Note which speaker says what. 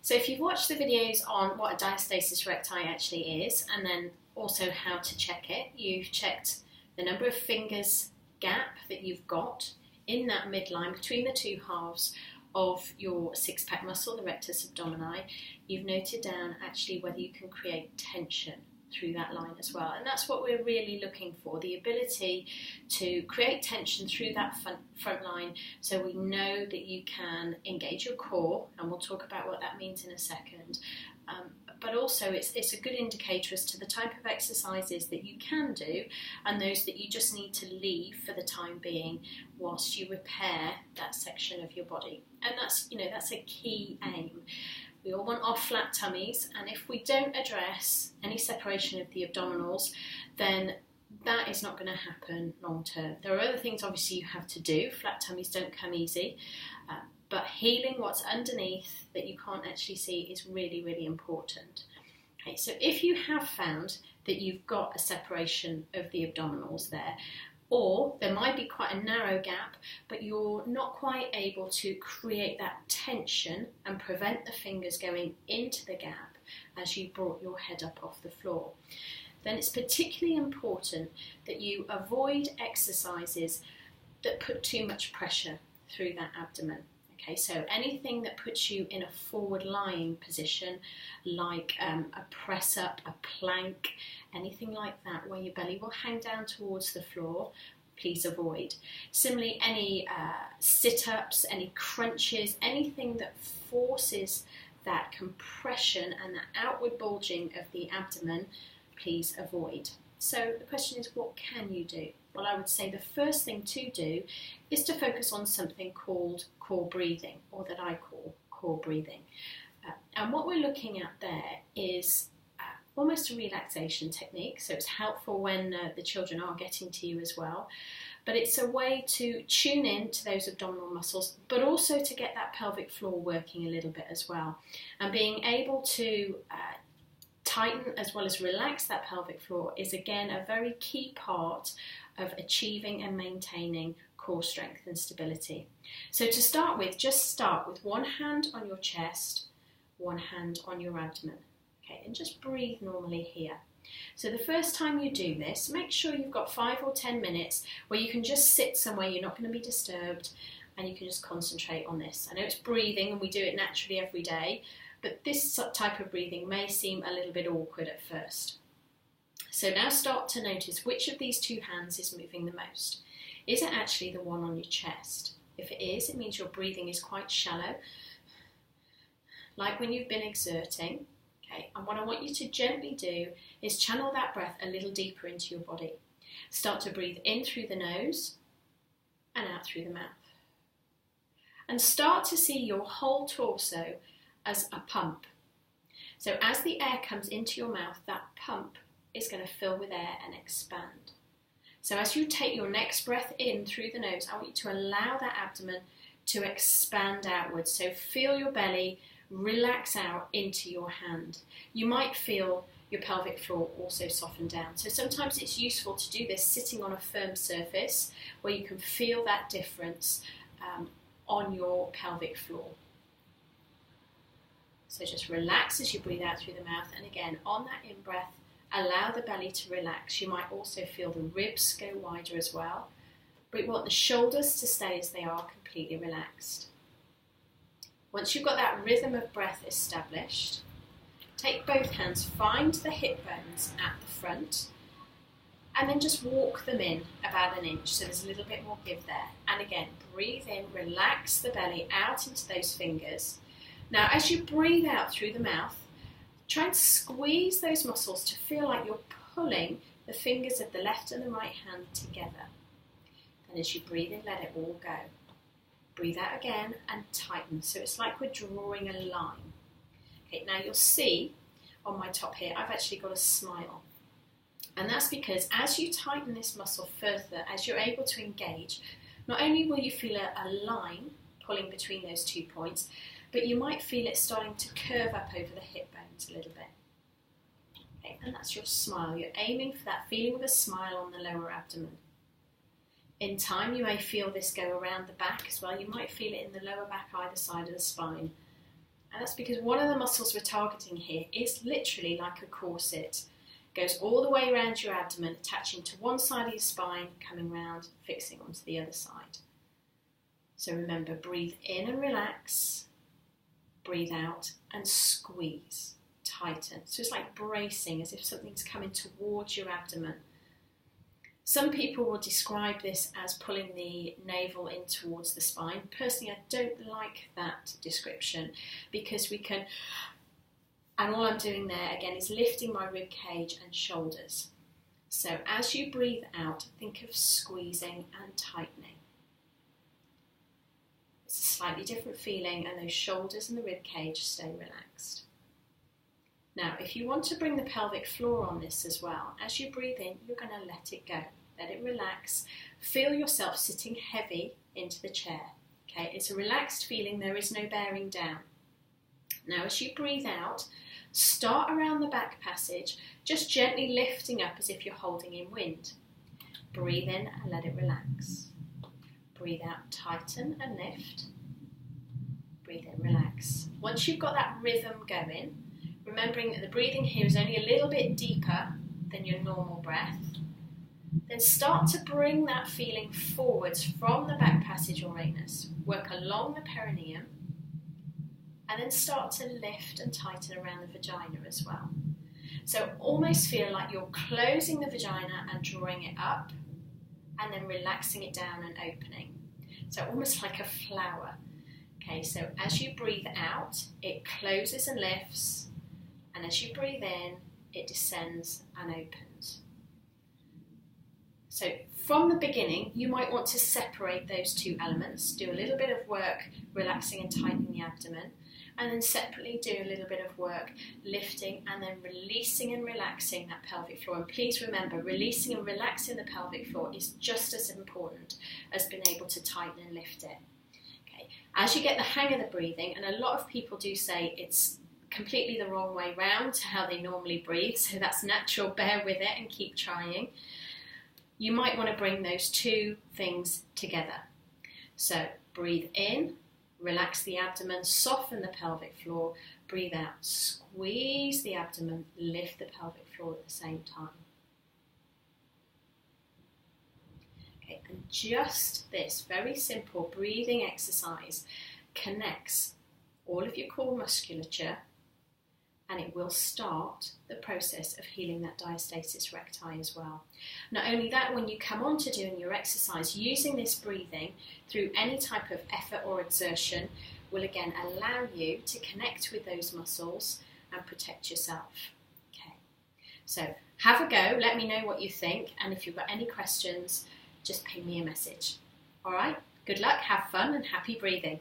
Speaker 1: So if you've watched the videos on what a diastasis recti actually is, and then also how to check it, you've checked the number of fingers gap that you've got in that midline between the two halves of your six-pack muscle, the rectus abdomini. You've noted down actually whether you can create tension through that line as well, and that's what we're really looking for, the ability to create tension through that front line, so we know that you can engage your core, and we'll talk about what that means in a second. But also it's a good indicator as to the type of exercises that you can do and those that you just need to leave for the time being whilst you repair that section of your body. And that's a key aim. We all want our flat tummies, and if we don't address any separation of the abdominals, then that is not going to happen long term. There are other things obviously you have to do. Flat tummies don't come easy. But healing what's underneath that you can't actually see is really, really important. Okay, so if you have found that you've got a separation of the abdominals there, or there might be quite a narrow gap, but you're not quite able to create that tension and prevent the fingers going into the gap as you brought your head up off the floor, then it's particularly important that you avoid exercises that put too much pressure through that abdomen. Okay, so anything that puts you in a forward lying position, like a press up, a plank, anything like that where your belly will hang down towards the floor, please avoid. Similarly, any sit-ups, any crunches, anything that forces that compression and that outward bulging of the abdomen, please avoid. So the question is, what can you do? Well, I would say the first thing to do is to focus on something called core breathing, or that I call core breathing. And what we're looking at there is almost a relaxation technique, so it's helpful when the children are getting to you as well. But it's a way to tune in to those abdominal muscles, but also to get that pelvic floor working a little bit as well. And being able to tighten as well as relax that pelvic floor is again a very key part of achieving and maintaining core strength and stability. So to start with, just start with one hand on your chest, one hand on your abdomen. Okay, and just breathe normally here. So the first time you do this, make sure you've got 5 or 10 minutes where you can just sit somewhere you're not going to be disturbed and you can just concentrate on this. I know it's breathing and we do it naturally every day, but this type of breathing may seem a little bit awkward at first. So now start to notice which of these two hands is moving the most. Is it actually the one on your chest? If it is, it means your breathing is quite shallow, like when you've been exerting. Okay, and what I want you to gently do is channel that breath a little deeper into your body. Start to breathe in through the nose and out through the mouth. And start to see your whole torso as a pump. So as the air comes into your mouth, that pump is going to fill with air and expand. So as you take your next breath in through the nose, I want you to allow that abdomen to expand outwards. So feel your belly relax out into your hand. You might feel your pelvic floor also soften down. So sometimes it's useful to do this sitting on a firm surface where you can feel that difference on your pelvic floor. So just relax as you breathe out through the mouth, and again on that in-breath, allow the belly to relax. You might also feel the ribs go wider as well, but we want the shoulders to stay as they are, completely relaxed. Once you've got that rhythm of breath established, take both hands, find the hip bones at the front, and then just walk them in about 1 inch, so there's a little bit more give there. And again, breathe in, relax the belly out into those fingers. Now, as you breathe out through the mouth, try and squeeze those muscles to feel like you're pulling the fingers of the left and the right hand together. And as you breathe in, let it all go. Breathe out again and tighten. So it's like we're drawing a line. Okay, now you'll see on my top here, I've actually got a smile. And that's because as you tighten this muscle further, as you're able to engage, not only will you feel a line pulling between those 2 points, but you might feel it starting to curve up over the hip bones a little bit. Okay, and that's your smile. You're aiming for that feeling of a smile on the lower abdomen. In time, you may feel this go around the back as well. You might feel it in the lower back either side of the spine. And that's because one of the muscles we're targeting here is literally like a corset. It goes all the way around your abdomen, attaching to one side of your spine, coming round, fixing onto the other side. So remember, breathe in and relax, breathe out and squeeze, tighten. So it's like bracing, as if something's coming towards your abdomen. Some people will describe this as pulling the navel in towards the spine. Personally, I don't like that description because we can, and all I'm doing there again is lifting my rib cage and shoulders. So as you breathe out, think of squeezing and tightening. It's a slightly different feeling, and those shoulders and the rib cage stay relaxed. Now, if you want to bring the pelvic floor on this as well, as you breathe in, you're going to let it go. Let it relax. Feel yourself sitting heavy into the chair. Okay, it's a relaxed feeling. There is no bearing down. Now, as you breathe out, start around the back passage, just gently lifting up as if you're holding in wind. Breathe in and let it relax. Breathe out, tighten and lift. Breathe in, relax. Once you've got that rhythm going, remembering that the breathing here is only a little bit deeper than your normal breath, then start to bring that feeling forwards from the back passage or anus. Work along the perineum, and then start to lift and tighten around the vagina as well. So almost feel like you're closing the vagina and drawing it up, and then relaxing it down and opening. So almost like a flower. Okay, so as you breathe out, it closes and lifts, and as you breathe in, it descends and opens. So from the beginning, you might want to separate those two elements, do a little bit of work relaxing and tightening the abdomen, and then separately do a little bit of work lifting and then releasing and relaxing that pelvic floor. And please remember, releasing and relaxing the pelvic floor is just as important as being able to tighten and lift it. Okay. As you get the hang of the breathing, and a lot of people do say it's completely the wrong way round to how they normally breathe, so that's natural, bear with it and keep trying. You might want to bring those two things together. So breathe in, relax the abdomen, soften the pelvic floor. Breathe out, squeeze the abdomen, lift the pelvic floor at the same time. Okay, and just this very simple breathing exercise connects all of your core musculature, and it will start the process of healing that diastasis recti as well. Not only that, when you come on to doing your exercise, using this breathing through any type of effort or exertion will again allow you to connect with those muscles and protect yourself. Okay, so have a go, let me know what you think, and if you've got any questions, just ping me a message. All right, good luck, have fun and happy breathing.